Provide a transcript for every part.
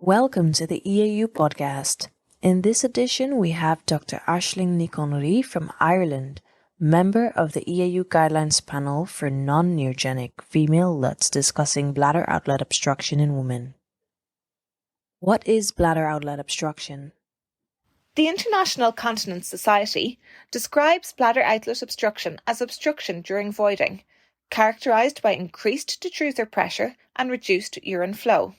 Welcome to the EAU podcast. In this edition, we have Dr. Aisling Niconry from Ireland, member of the EAU Guidelines panel for non-neurogenic female LUTS, discussing bladder outlet obstruction in women. What is bladder outlet obstruction? The International Continence Society describes bladder outlet obstruction as obstruction during voiding, characterised by increased detrusor pressure and reduced urine flow.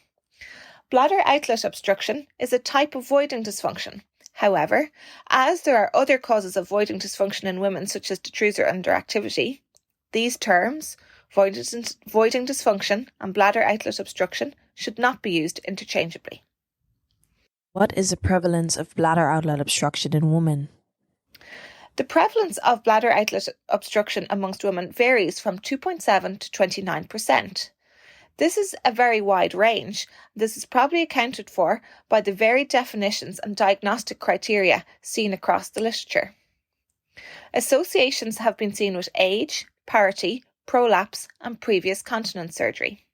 Bladder outlet obstruction is a type of voiding dysfunction. However, as there are other causes of voiding dysfunction in women such as detrusor underactivity, these terms, voiding dysfunction and bladder outlet obstruction, should not be used interchangeably. What is the prevalence of bladder outlet obstruction in women? The prevalence of bladder outlet obstruction amongst women varies from 2.7 to 29%. This is a very wide range. This is probably accounted for by the varied definitions and diagnostic criteria seen across the literature. Associations have been seen with age, parity, prolapse, and previous continence surgery.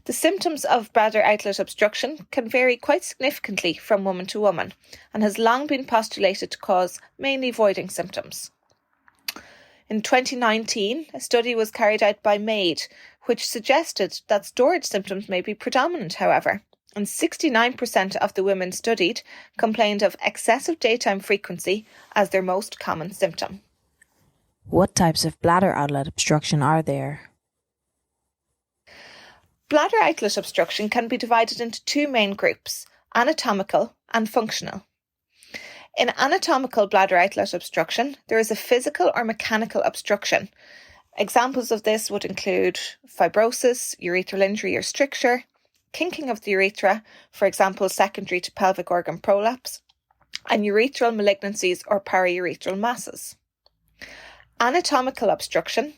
The symptoms of bladder outlet obstruction can vary quite significantly from woman to woman and has long been postulated to cause mainly voiding symptoms. In 2019, a study was carried out by MAID, which suggested that storage symptoms may be predominant, however, and 69% of the women studied complained of excessive daytime frequency as their most common symptom. What types of bladder outlet obstruction are there? Bladder outlet obstruction can be divided into two main groups, anatomical and functional. In anatomical bladder outlet obstruction, there is a physical or mechanical obstruction. Examples of this would include fibrosis, urethral injury or stricture, kinking of the urethra, for example secondary to pelvic organ prolapse, and urethral malignancies or paraurethral masses. Anatomical obstruction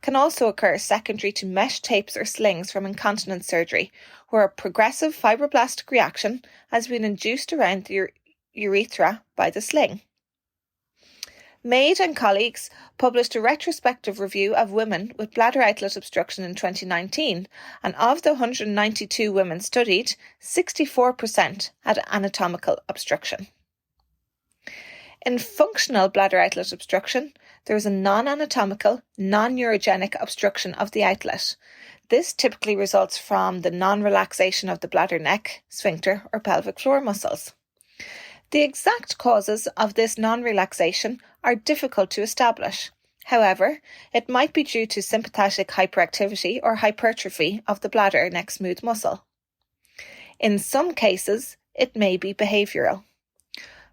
can also occur secondary to mesh tapes or slings from incontinence surgery, where a progressive fibroblastic reaction has been induced around the urethra by the sling. Maid and colleagues published a retrospective review of women with bladder outlet obstruction in 2019, and of the 192 women studied, 64% had anatomical obstruction. In functional bladder outlet obstruction, there is a non-anatomical, non-urogenic obstruction of the outlet. This typically results from the non-relaxation of the bladder neck, sphincter, or pelvic floor muscles. The exact causes of this non-relaxation are difficult to establish. However, it might be due to sympathetic hyperactivity or hypertrophy of the bladder neck smooth muscle. In some cases, it may be behavioural.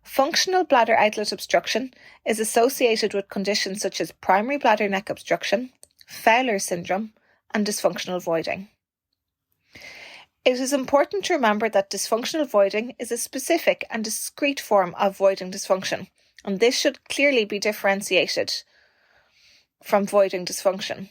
Functional bladder outlet obstruction is associated with conditions such as primary bladder neck obstruction, Fowler syndrome, and dysfunctional voiding. It is important to remember that dysfunctional voiding is a specific and discrete form of voiding dysfunction, and this should clearly be differentiated from voiding dysfunction.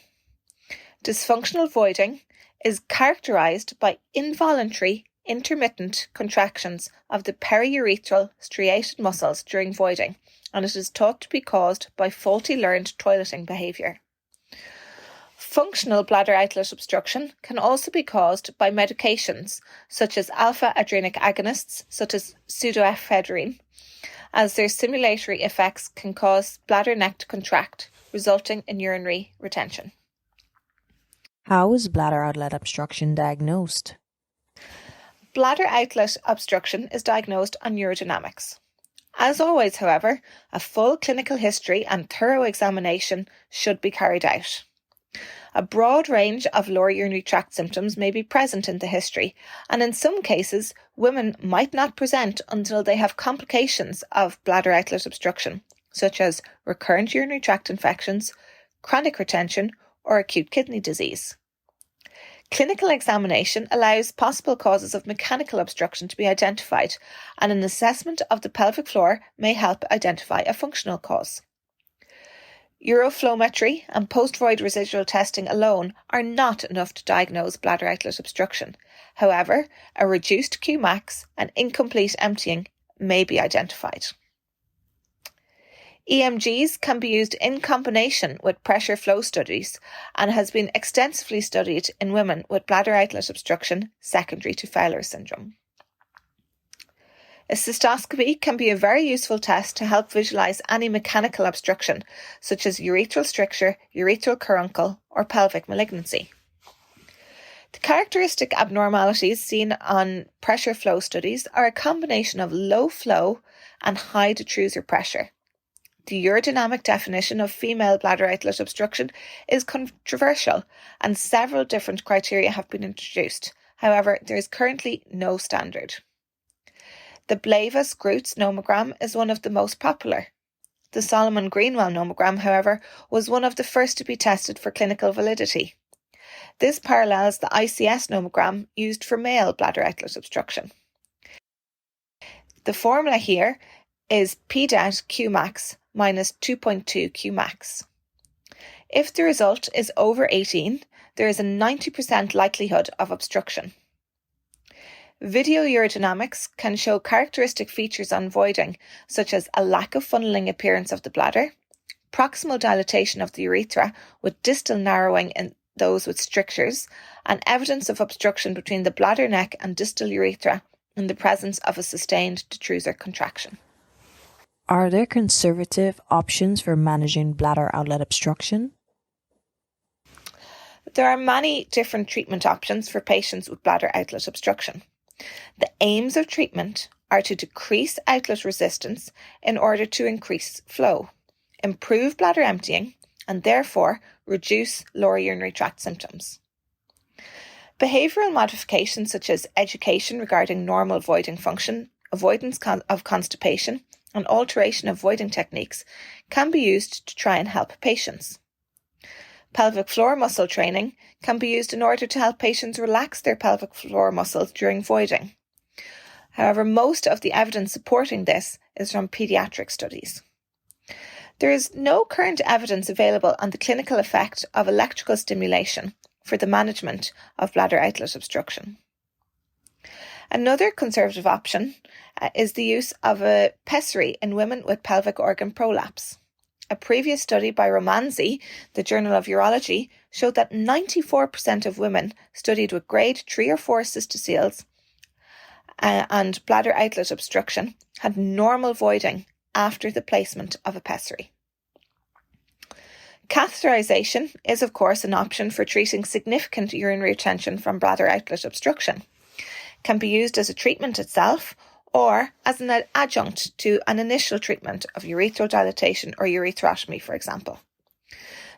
Dysfunctional voiding is characterised by involuntary intermittent contractions of the periurethral striated muscles during voiding, and it is thought to be caused by faulty learned toileting behaviour. Functional bladder outlet obstruction can also be caused by medications such as alpha-adrenic agonists such as pseudoephedrine, as their stimulatory effects can cause bladder neck to contract, resulting in urinary retention. How is bladder outlet obstruction diagnosed? Bladder outlet obstruction is diagnosed on urodynamics. As always, however, a full clinical history and thorough examination should be carried out. A broad range of lower urinary tract symptoms may be present in the history, and in some cases, women might not present until they have complications of bladder outlet obstruction, such as recurrent urinary tract infections, chronic retention, or acute kidney disease. Clinical examination allows possible causes of mechanical obstruction to be identified, and an assessment of the pelvic floor may help identify a functional cause. Uroflowmetry and post-void residual testing alone are not enough to diagnose bladder outlet obstruction. However, a reduced Qmax and incomplete emptying may be identified. EMGs can be used in combination with pressure flow studies and has been extensively studied in women with bladder outlet obstruction secondary to Fowler syndrome. A cystoscopy can be a very useful test to help visualise any mechanical obstruction, such as urethral stricture, urethral caruncle, or pelvic malignancy. The characteristic abnormalities seen on pressure flow studies are a combination of low flow and high detrusor pressure. The urodynamic definition of female bladder outlet obstruction is controversial, and several different criteria have been introduced. However, there is currently no standard. The Blavas-Groots nomogram is one of the most popular. The Solomon-Greenwell nomogram, however, was one of the first to be tested for clinical validity. This parallels the ICS nomogram used for male bladder outlet obstruction. The formula here is PDAT Qmax minus 2.2 Qmax. If the result is over 18, there is a 90% likelihood of obstruction. Video urodynamics can show characteristic features on voiding, such as a lack of funneling appearance of the bladder, proximal dilatation of the urethra with distal narrowing in those with strictures, and evidence of obstruction between the bladder neck and distal urethra in the presence of a sustained detrusor contraction. Are there conservative options for managing bladder outlet obstruction? There are many different treatment options for patients with bladder outlet obstruction. The aims of treatment are to decrease outlet resistance in order to increase flow, improve bladder emptying, and therefore reduce lower urinary tract symptoms. Behavioural modifications such as education regarding normal voiding function, avoidance of constipation, and alteration of voiding techniques can be used to try and help patients. Pelvic floor muscle training can be used in order to help patients relax their pelvic floor muscles during voiding. However, most of the evidence supporting this is from paediatric studies. There is no current evidence available on the clinical effect of electrical stimulation for the management of bladder outlet obstruction. Another conservative option is the use of a pessary in women with pelvic organ prolapse. A previous study by Romanzi, the Journal of Urology, showed that 94% of women studied with grade 3 or 4 cystoceles and bladder outlet obstruction had normal voiding after the placement of a pessary. Catheterization is, of course, an option for treating significant urinary retention from bladder outlet obstruction. It can be used as a treatment itself or as an adjunct to an initial treatment of urethral dilatation or urethrotomy, for example.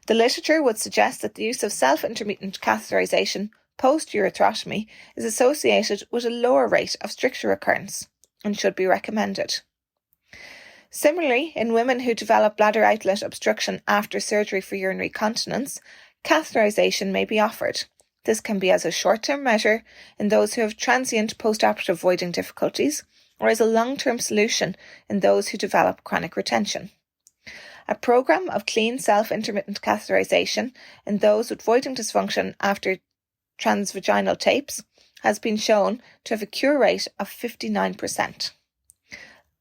The literature would suggest that the use of self-intermittent catheterization post-urethrotomy is associated with a lower rate of stricture recurrence and should be recommended. Similarly, in women who develop bladder outlet obstruction after surgery for urinary continence, catheterization may be offered. This can be as a short-term measure in those who have transient post-operative voiding difficulties, or as a long-term solution in those who develop chronic retention. A programme of clean self-intermittent catheterization in those with voiding dysfunction after transvaginal tapes has been shown to have a cure rate of 59%.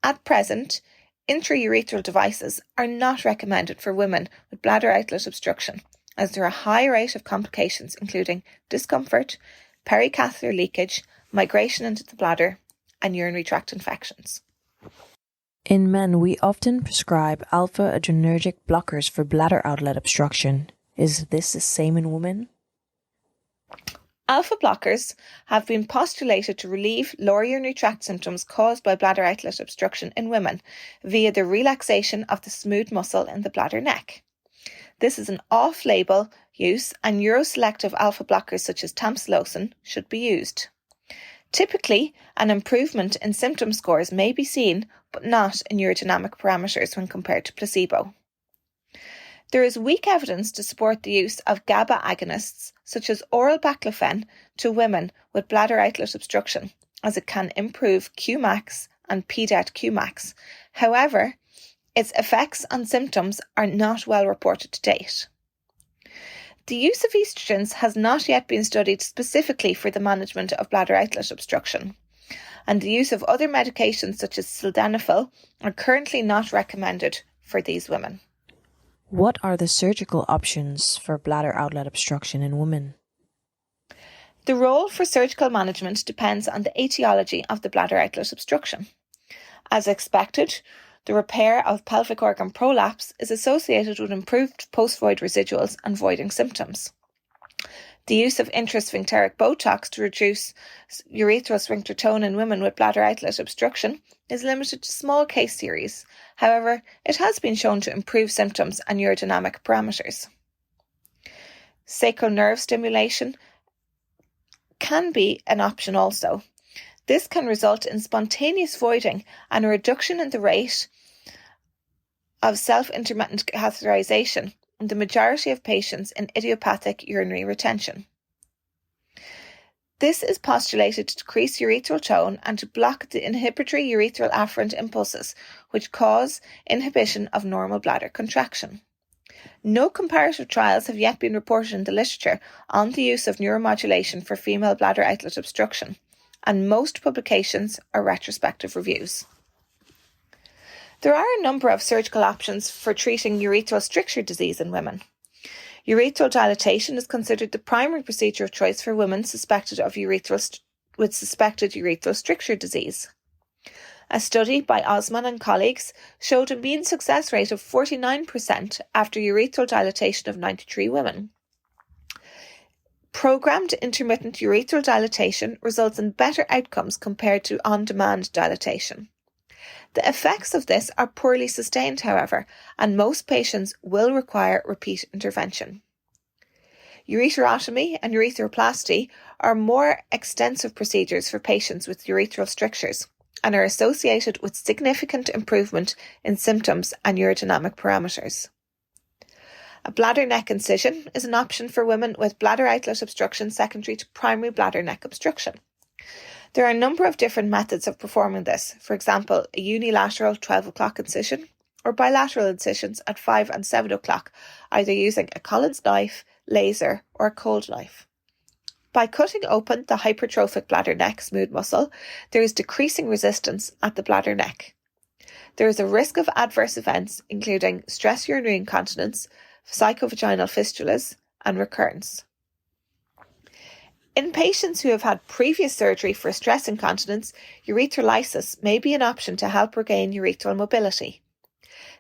At present, intraurethral devices are not recommended for women with bladder outlet obstruction, as there are a high rate of complications including discomfort, pericatheter leakage, migration into the bladder, and urinary tract infections. In men, we often prescribe alpha-adrenergic blockers for bladder outlet obstruction. Is this the same in women? Alpha blockers have been postulated to relieve lower urinary tract symptoms caused by bladder outlet obstruction in women via the relaxation of the smooth muscle in the bladder neck. This is an off-label use, and uroselective alpha blockers such as tamsulosin should be used. Typically, an improvement in symptom scores may be seen, but not in urodynamic parameters when compared to placebo. There is weak evidence to support the use of GABA agonists, such as oral baclofen, to women with bladder outlet obstruction, as it can improve Qmax and PDAT Qmax. However, its effects on symptoms are not well reported to date. The use of estrogens has not yet been studied specifically for the management of bladder outlet obstruction, and the use of other medications such as sildenafil are currently not recommended for these women. What are the surgical options for bladder outlet obstruction in women? The role for surgical management depends on the etiology of the bladder outlet obstruction. As expected, the repair of pelvic organ prolapse is associated with improved post-void residuals and voiding symptoms. The use of intrasphincteric Botox to reduce urethral sphincter tone in women with bladder outlet obstruction is limited to small case series. However, it has been shown to improve symptoms and urodynamic parameters. Sacral nerve stimulation can be an option also. This can result in spontaneous voiding and a reduction in the rate of self-intermittent catheterization in the majority of patients in idiopathic urinary retention. This is postulated to decrease urethral tone and to block the inhibitory urethral afferent impulses, which cause inhibition of normal bladder contraction. No comparative trials have yet been reported in the literature on the use of neuromodulation for female bladder outlet obstruction, and most publications are retrospective reviews. There are a number of surgical options for treating urethral stricture disease in women. Urethral dilatation is considered the primary procedure of choice for women suspected of with suspected urethral stricture disease. A study by Osman and colleagues showed a mean success rate of 49% after urethral dilatation of 93 women. Programmed intermittent urethral dilatation results in better outcomes compared to on-demand dilatation. The effects of this are poorly sustained, however, and most patients will require repeat intervention. Ureterotomy and urethroplasty are more extensive procedures for patients with urethral strictures and are associated with significant improvement in symptoms and urodynamic parameters. A bladder neck incision is an option for women with bladder outlet obstruction secondary to primary bladder neck obstruction. There are a number of different methods of performing this, for example, a unilateral 12 o'clock incision or bilateral incisions at 5 and 7 o'clock, either using a Collins knife, laser or a cold knife. By cutting open the hypertrophic bladder neck smooth muscle, there is decreasing resistance at the bladder neck. There is a risk of adverse events including stress urinary incontinence, psychovaginal fistulas and recurrence. In patients who have had previous surgery for stress incontinence, urethrolysis may be an option to help regain urethral mobility.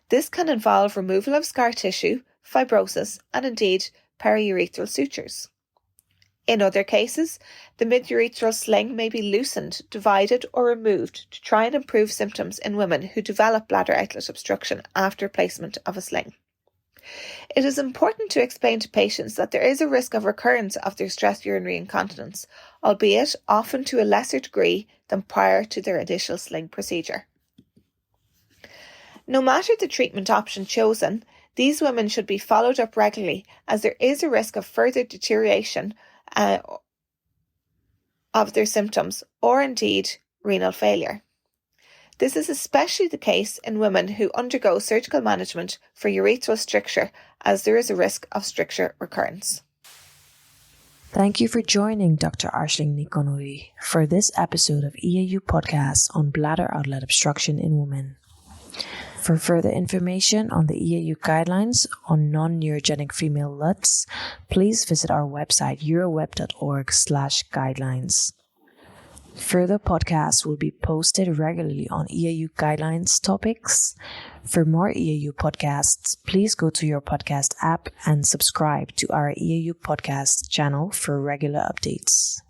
This can involve removal of scar tissue, fibrosis and indeed periurethral sutures. In other cases, the midurethral sling may be loosened, divided or removed to try and improve symptoms in women who develop bladder outlet obstruction after placement of a sling. It is important to explain to patients that there is a risk of recurrence of their stress urinary incontinence, albeit often to a lesser degree than prior to their initial sling procedure. No matter the treatment option chosen, these women should be followed up regularly as there is a risk of further deterioration of their symptoms or indeed renal failure. This is especially the case in women who undergo surgical management for urethral stricture, as there is a risk of stricture recurrence. Thank you for joining Dr. Aisling Nikonuri for this episode of EAU Podcast on bladder outlet obstruction in women. For further information on the EAU Guidelines on non-neurogenic female LUTS, please visit our website euroweb.org/guidelines. Further podcasts will be posted regularly on EAU Guidelines topics. For more EAU podcasts, please go to your podcast app and subscribe to our EAU Podcast channel for regular updates.